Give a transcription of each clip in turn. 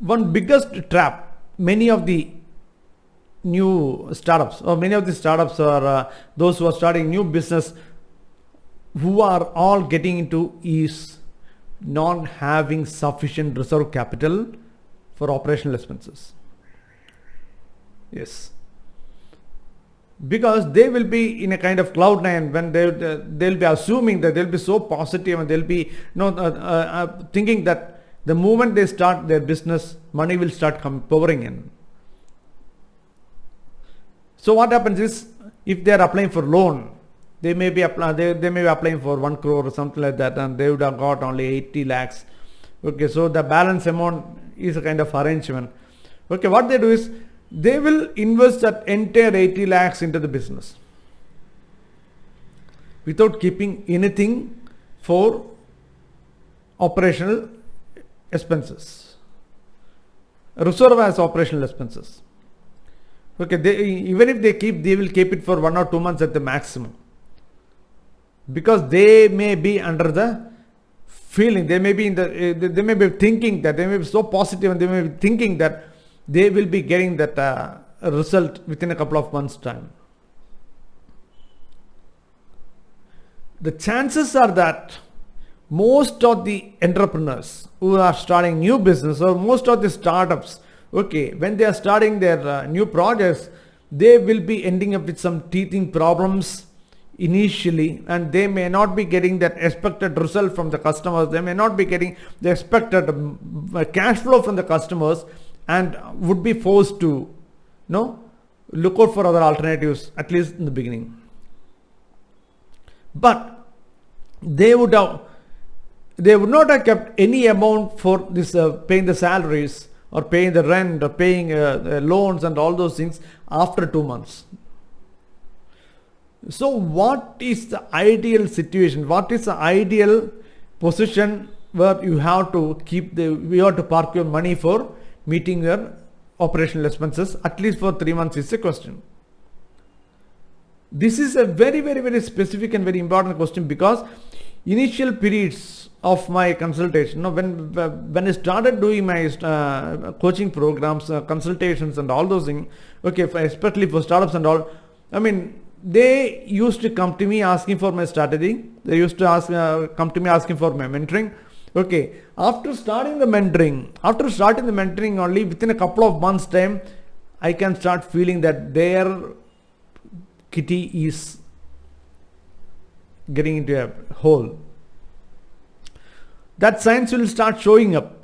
one biggest trap many of the new startups, or many of the startups, or those who are starting new business, who are all getting into, is not having sufficient reserve capital for operational expenses. Yes, because they will be in a kind of cloud nine when they'll be assuming that they'll be so positive, and they'll be thinking that the moment they start their business, money will start pouring in. So what happens is, if they are applying for loan, they may be applying for 1 crore or something like that, and they would have got only 80 lakhs. Okay, so the balance amount is a kind of arrangement. Okay, what they do is, they will invest that entire 80 lakhs into the business without keeping anything for operational expenses. Reserve as operational expenses. Okay, even if they will keep it for 1 or 2 months at the maximum, because they may be under the feeling, they may be thinking that, they may be so positive, and they may be thinking that they will be getting that result within a couple of months' time. The chances are that most of the entrepreneurs who are starting new business, or most of the startups, okay, when they are starting their new projects, they will be ending up with some teething problems initially, and they may not be getting that expected result from the customers. They may not be getting the expected cash flow from the customers, and would be forced to look out for other alternatives, at least in the beginning. But they would not have kept any amount for this paying the salaries, or paying the rent, or paying loans and all those things after 2 months. So what is the ideal situation? What is the ideal position where you have to park your money for meeting your operational expenses, at least for 3 months, is a question. This is a very, very, very specific and very important question, because initial periods of my consultation, when I started doing my coaching programs, consultations and all those things, okay, especially for startups and all, they used to come to me asking for my strategy. They used to come to me asking for my mentoring. Okay, after starting the mentoring only within a couple of months' time, I can start feeling that their kitty is getting into a hole. That signs will start showing up.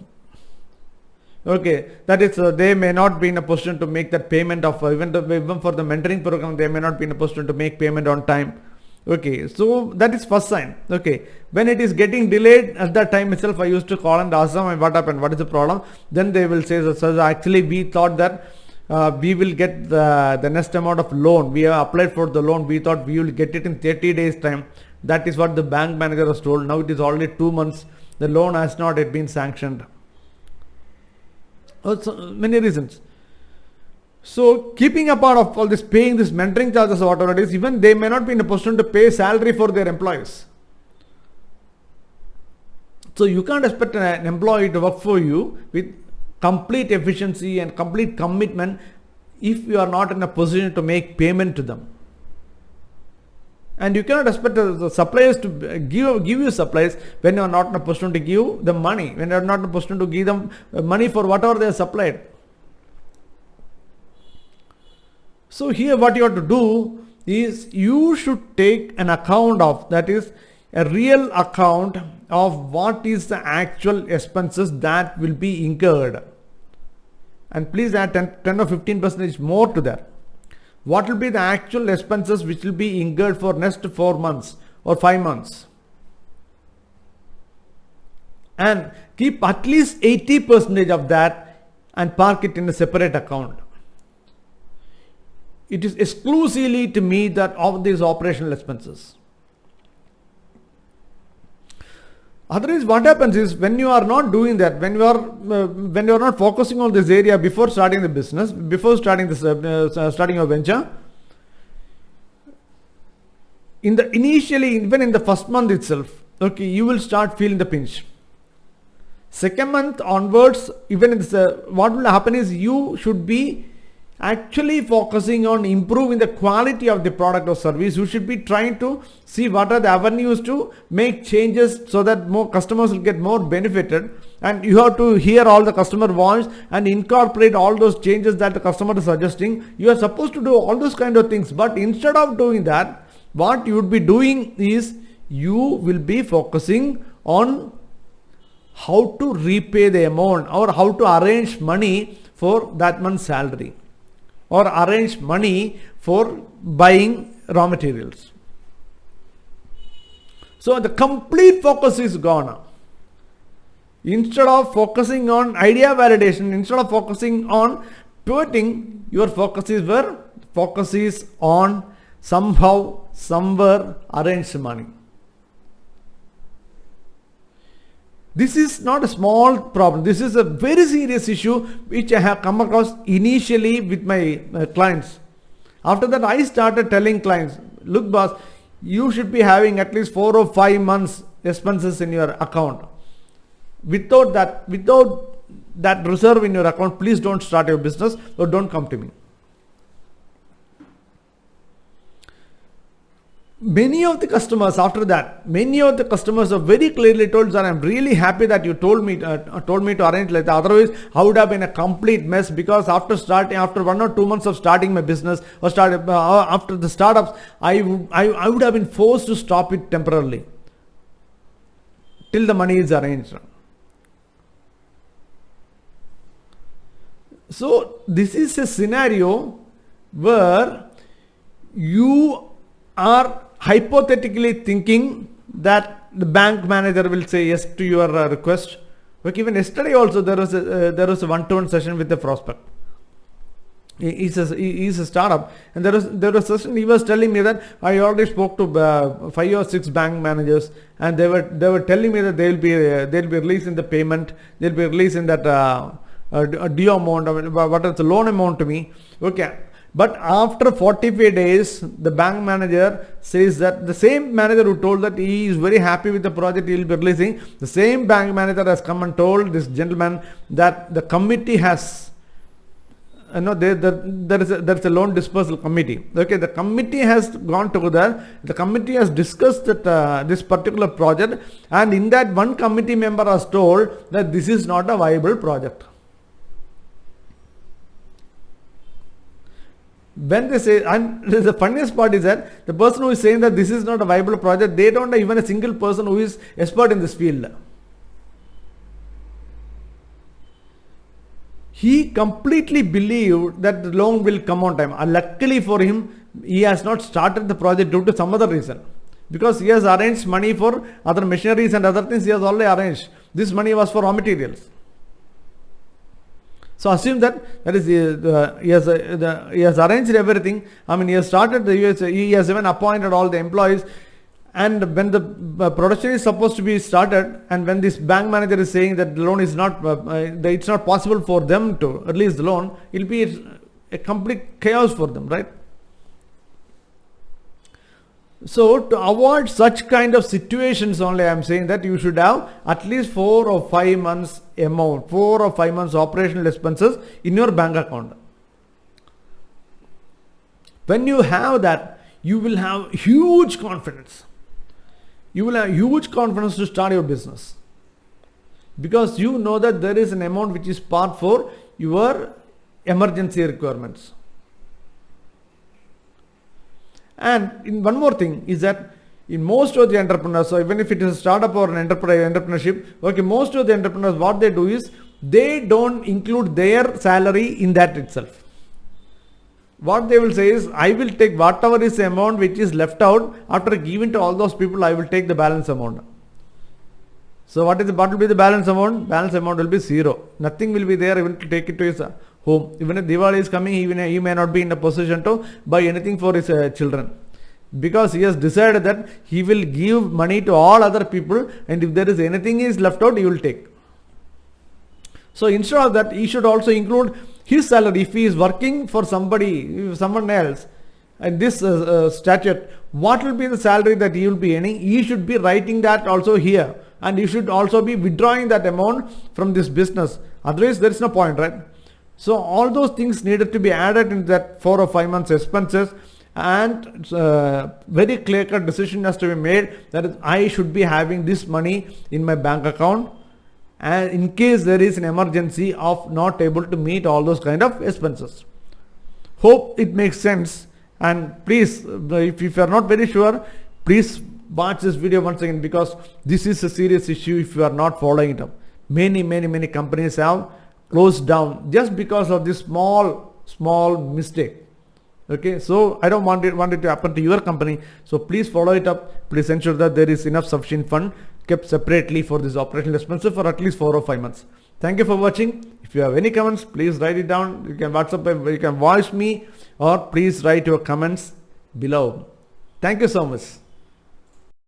Okay, that is, they may not be in a position to make that payment of even for the mentoring program. They may not be in a position to make payment on time. Okay, so that is first sign. Okay, when it is getting delayed, at that time itself, I used to call and ask them, what happened, what is the problem. Then they will say, so actually we thought that we will get the next amount of loan. We have applied for the loan. We thought we will get it in 30 days time. That is what the bank manager was told. Now it is already 2 months. The loan has not yet been sanctioned. Also, many reasons. So keeping apart of all this, paying this mentoring charges or whatever it is, even they may not be in a position to pay salary for their employees. So you can't expect an employee to work for you with complete efficiency and complete commitment if you are not in a position to make payment to them. And you cannot expect the suppliers to give you supplies when you are not in a position to give them money, when you are not in a position to give them money for whatever they have supplied. So here what you have to do is, you should take an account of, that is a real account of what is the actual expenses that will be incurred. And please add 10 or 15% more to that. What will be the actual expenses which will be incurred for next 4 months or 5 months? And keep at least 80% of that and park it in a separate account. It is exclusively to meet that of these operational expenses. Otherwise, what happens is, when you are not doing that, when you are not focusing on this area before starting the business, before starting this starting your venture, initially, even in the first month itself, okay, you will start feeling the pinch. Second month onwards, even it's, what will happen is you should be actually focusing on improving the quality of the product or service. You should be trying to see what are the avenues to make changes so that more customers will get more benefited, and you have to hear all the customer wants and incorporate all those changes that the customer is suggesting. You are supposed to do all those kind of things, but instead of doing that, what you would be doing is you will be focusing on how to repay the amount or how to arrange money for that month's salary, or arrange money for buying raw materials. So the complete focus is gone now. Instead of focusing on idea validation, instead of focusing on pivoting, your focus is where? Focus is on somehow, somewhere arrange money. This is not a small problem. This is a very serious issue which I have come across initially with my clients. After that, I started telling clients, look boss, you should be having at least 4 or 5 months expenses in your account. Without that reserve in your account, please don't start your business or don't come to me. Many of the customers after that, are very clearly told that I'm really happy that you told me to arrange like that. Otherwise, I would have been a complete mess, because after 1 or 2 months of starting my business or after the startups, I would have been forced to stop it temporarily till the money is arranged. So this is a scenario where you are hypothetically thinking that the bank manager will say yes to your request. Like even yesterday also there was a one-to-one session with the prospect. He's a startup, and there was a session. He was telling me that I already spoke to 5 or 6 bank managers, and they were telling me that they'll be releasing the payment, they'll be releasing that due amount, what is the loan amount to me. Okay. But after 45 days, the bank manager says that the same manager who told that he is very happy with the project he will be releasing, the same bank manager has come and told this gentleman that the committee has, there is a loan dispersal committee. Okay, the committee has gone together. The committee has discussed that this particular project, and in that one committee member has told that this is not a viable project. When they say, and the funniest part is that the person who is saying that this is not a viable project, they don't have even a single person who is expert in this field. He completely believed that the loan will come on time. Luckily for him, he has not started the project due to some other reason. Because he has arranged money for other machineries and other things he has already arranged. This money was for raw materials. So assume that is he has arranged everything. I mean, he has started he has even appointed all the employees, and when the production is supposed to be started, and when this bank manager is saying that the loan is not it's not possible for them to release the loan, it will be a complete chaos for them, right? So to avoid such kind of situations only, I am saying that you should have at least 4 or 5 months amount, 4 or 5 months operational expenses in your bank account. When you have that, you will have huge confidence. You will have huge confidence to start your business, because you know that there is an amount which is part for your emergency requirements. And in one more thing is that in most of the entrepreneurs, so even if it is a startup or an entrepreneurship, okay, most of the entrepreneurs, what they do is they don't include their salary in that itself. What they will say is, I will take whatever is the amount which is left out. After giving to all those people, I will take the balance amount. So what will be the balance amount? Balance amount will be 0. Nothing will be there even to take it to his home. Even if Diwali is coming, he may not be in a position to buy anything for his children, because he has decided that he will give money to all other people, and if there is anything is left out, he will take. So instead of that, he should also include his salary. If he is working for someone else, and this statute, what will be the salary that he will be earning? He should be writing that also here. and you should also be withdrawing that amount from this business. Otherwise, there is no point, right? So all those things needed to be added in that 4 or 5 months expenses, and very clear-cut decision has to be made that is, I should be having this money in my bank account, and in case there is an emergency of not able to meet all those kind of expenses. Hope it makes sense, and please, if you are not very sure, please watch this video once again, because this is a serious issue if you are not following it up. Many companies have closed down just because of this small mistake. Okay, so I don't want it to happen to your company. So please follow it up. Please ensure that there is enough sufficient fund kept separately for this operational expenses for at least 4 or 5 months. Thank you for watching. If you have any comments, please write it down. You can WhatsApp, you can voice me, or please write your comments below. Thank you so much.